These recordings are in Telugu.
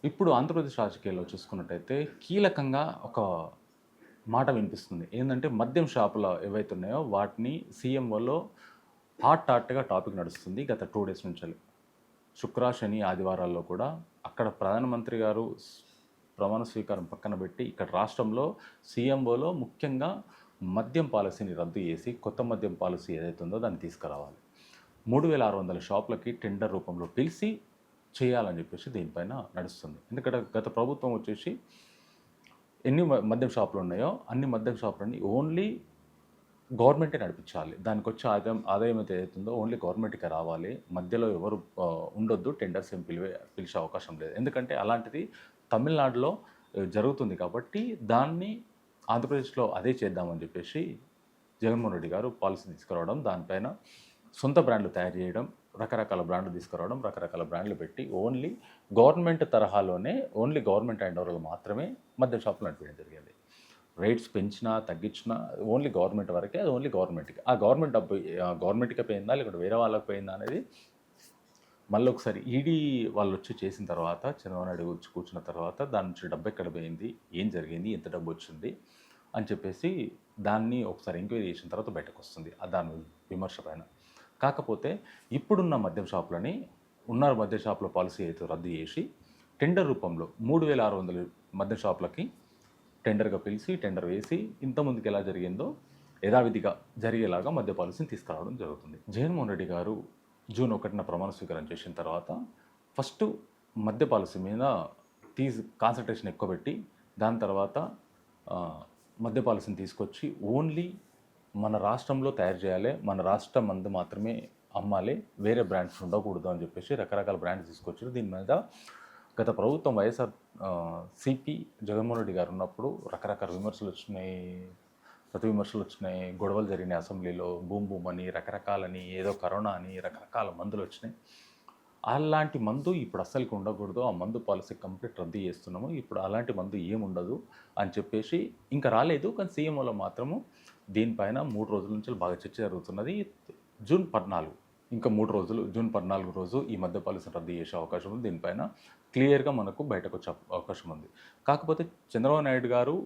ఇప్పుడు ఆంధ్రప్రదేశ్ రాజకీయాల్లో చూసుకున్నట్టయితే కీలకంగా ఒక మాట వినిపిస్తుంది. ఏందంటే మద్యం షాపులు ఏవైతే ఉన్నాయో వాటిని సీఎంఓలో హాట్‌గా టాపిక్ నడుస్తుంది గత 2 డేస్ నుంచెల్లి. శుక్ర, శని, ఆదివారాల్లో కూడా అక్కడ ప్రధానమంత్రి గారు ప్రమాణ స్వీకారం పక్కన పెట్టి ఇక్కడ రాష్ట్రంలో సీఎంఓలో ముఖ్యంగా మద్యం పాలసీని రద్దు చేసి కొత్త మద్యం పాలసీ ఏదైతే ఉందో దాన్ని తీసుకురావాలి. 3600 షాపులకి టెండర్ రూపంలో పిలిచి చేయాలని చెప్పేసి దీనిపైన నడుస్తుంది. ఎందుకంటే గత ప్రభుత్వం వచ్చేసి ఎన్ని మద్యం షాపులు ఉన్నాయో అన్ని మద్యం షాపులని ఓన్లీ గవర్నమెంటే నడిపించాలి. దానికొచ్చే ఆదాయం అయితే అవుతుందో ఓన్లీ గవర్నమెంట్‌కే రావాలి. మధ్యలో ఎవరు ఉండొద్దు. టెండర్స్ ఏం పిలిచే అవకాశం లేదు. ఎందుకంటే అలాంటిది తమిళనాడులో జరుగుతుంది కాబట్టి దాన్ని ఆంధ్రప్రదేశ్‌లో అదే చేద్దామని చెప్పేసి జగన్మోహన్ రెడ్డి గారు పాలసీ తీసుకురావడం, దానిపైన సొంత బ్రాండ్లు తయారు చేయడం, రకరకాల బ్రాండ్లు తీసుకురావడం, రకరకాల బ్రాండ్లు పెట్టి ఓన్లీ గవర్నమెంట్ తరహాలోనే ఓన్లీ గవర్నమెంట్ హ్యాండ్ ఓవర్‌లో మాత్రమే మద్యం షాపులు నడిపేయడం జరిగింది. రేట్స్ పెంచినా, తగ్గించినా ఓన్లీ గవర్నమెంట్ వరకే. అది ఓన్లీ గవర్నమెంట్‌కి. ఆ గవర్నమెంట్ డబ్బు గవర్నమెంట్‌కే పోయిందా? లేకుంటే వేరే వాళ్ళకి పోయిందా? అనేది మళ్ళొకసారి ఈడీ వాళ్ళొచ్చి చేసిన తర్వాత, చంద్రబాబు నాయుడు వచ్చి కూర్చున్న తర్వాత దాని నుంచి డబ్బెక్కడ పోయింది? ఏం జరిగింది? ఎంత డబ్బొచ్చింది? అని చెప్పేసి దాన్ని ఒకసారి ఎంక్వైరీ చేసిన తర్వాత బయటకొస్తుంది. దాని విమర్శ పైన. కాకపోతే ఇప్పుడున్న మద్యం షాపులని మద్యం షాపుల పాలసీ అయితే రద్దు చేసి టెండర్ రూపంలో 3600 మద్యం షాపులకి టెండర్‌గా పిలిచి, టెండర్ వేసి ఇంతకుముందుకు ఎలా జరిగిందో యథావిధిగా జరిగేలాగా మద్య పాలసీని తీసుకురావడం జరుగుతుంది. జగన్మోహన్ రెడ్డి గారు జూన్ 1న ప్రమాణ స్వీకారం చేసిన తర్వాత ఫస్టు మద్య పాలసీ మీద కాన్సంట్రేషన్ ఎక్కువ పెట్టి దాని తర్వాత మద్య పాలసీని తీసుకొచ్చి ఓన్లీ మన రాష్ట్రంలో తయారు చేయాలి, మన రాష్ట్ర మందు మాత్రమే అమ్మాలి, వేరే బ్రాండ్స్ ఉండకూడదు అని చెప్పేసి రకరకాల బ్రాండ్స్ తీసుకొచ్చారు. దీని మీద గత ప్రభుత్వం వైఎస్ఆర్ సిపి జగన్మోహన్ రెడ్డి గారు ఉన్నప్పుడు రకరకాల విమర్శలు వచ్చినాయి, ప్రతి విమర్శలు వచ్చినాయి, గొడవలు జరిగినాయి అసెంబ్లీలో, బూమ్ బూమ్ అని, రకరకాలని, ఏదో కరోనా అని రకరకాల మందులు వచ్చినాయి. అలాంటి మందు ఇప్పుడు అస్సలకి ఉండకూడదు, ఆ మందు పాలసీ కంప్లీట్ రద్దు చేస్తున్నాము, ఇప్పుడు అలాంటి మందు ఏముండదు అని చెప్పేసి ఇంకా రాలేదు. కానీ సీఎంఓలో మాత్రము దీనిపైన 3 రోజుల నుంచి బాగా చర్చ జరుగుతున్నది. జూన్ 14 ఇంకా 3 రోజులు, జూన్ 14 రోజు ఈ మద్య పాలసీని రద్దు చేసే అవకాశం ఉంది. దీనిపైన క్లియర్గా మనకు బయటకు వచ్చే అవకాశం ఉంది. కాకపోతే చంద్రబాబు నాయుడు గారు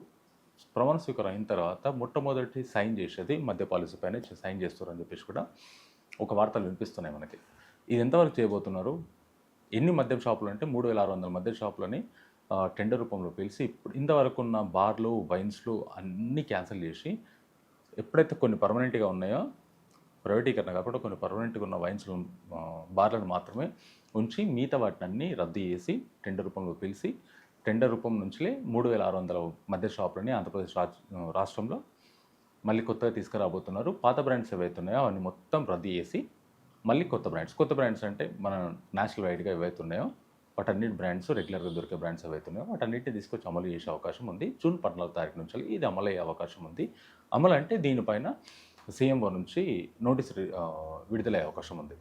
ప్రమాణ స్వీకారం అయిన తర్వాత మొట్టమొదటి సైన్ చేసేది మద్య పాలసీ పైన సైన్ చేస్తారని చెప్పేసి కూడా ఒక వార్తలు వినిపిస్తున్నాయి మనకి. ఇది ఎంతవరకు చేయబోతున్నారు? ఎన్ని మద్యం షాపులు అంటే 3600 మద్యం షాపులని టెండర్ రూపంలో పిలిచి ఇప్పుడు ఇంతవరకు ఉన్న బార్లు, వైన్స్లు అన్నీ క్యాన్సిల్ చేసి ఎప్పుడైతే కొన్ని పర్మనెంట్గా ఉన్నాయో ప్రైవేటీకరణ కాకుండా కొన్ని పర్మనెంట్గా ఉన్న వైన్స్లు బార్లను మాత్రమే ఉంచి మిగతా వాటిని అన్నీ రద్దు చేసి టెండర్ రూపంలో పిలిచి టెండర్ రూపం నుంచి 3600 మద్య షాపులని ఆంధ్రప్రదేశ్ రాష్ట్రంలో మళ్ళీ కొత్తగా తీసుకురాబోతున్నారు. పాత బ్రాండ్స్ ఏవైతే ఉన్నాయో అవన్నీ మొత్తం రద్దు చేసి మళ్ళీ కొత్త బ్రాండ్స్ అంటే మన నేషనల్ వైడ్గా ఏవైతే ఉన్నాయో వాటన్నిటి బ్రాండ్స్ రెగ్యులర్గా దొరికే బ్రాండ్స్ ఏవైతే ఉన్నాయో వాటన్నిటిని తీసుకొచ్చి అమలు చేసే అవకాశం ఉంది. జూన్ 14 తారీఖు నుంచి ఇది అమలు అయ్యే అవకాశం ఉంది. అమలు అంటే దీనిపైన సీఎంఓ నుంచి నోటీస్ విడుదలయ్యే అవకాశం ఉంది.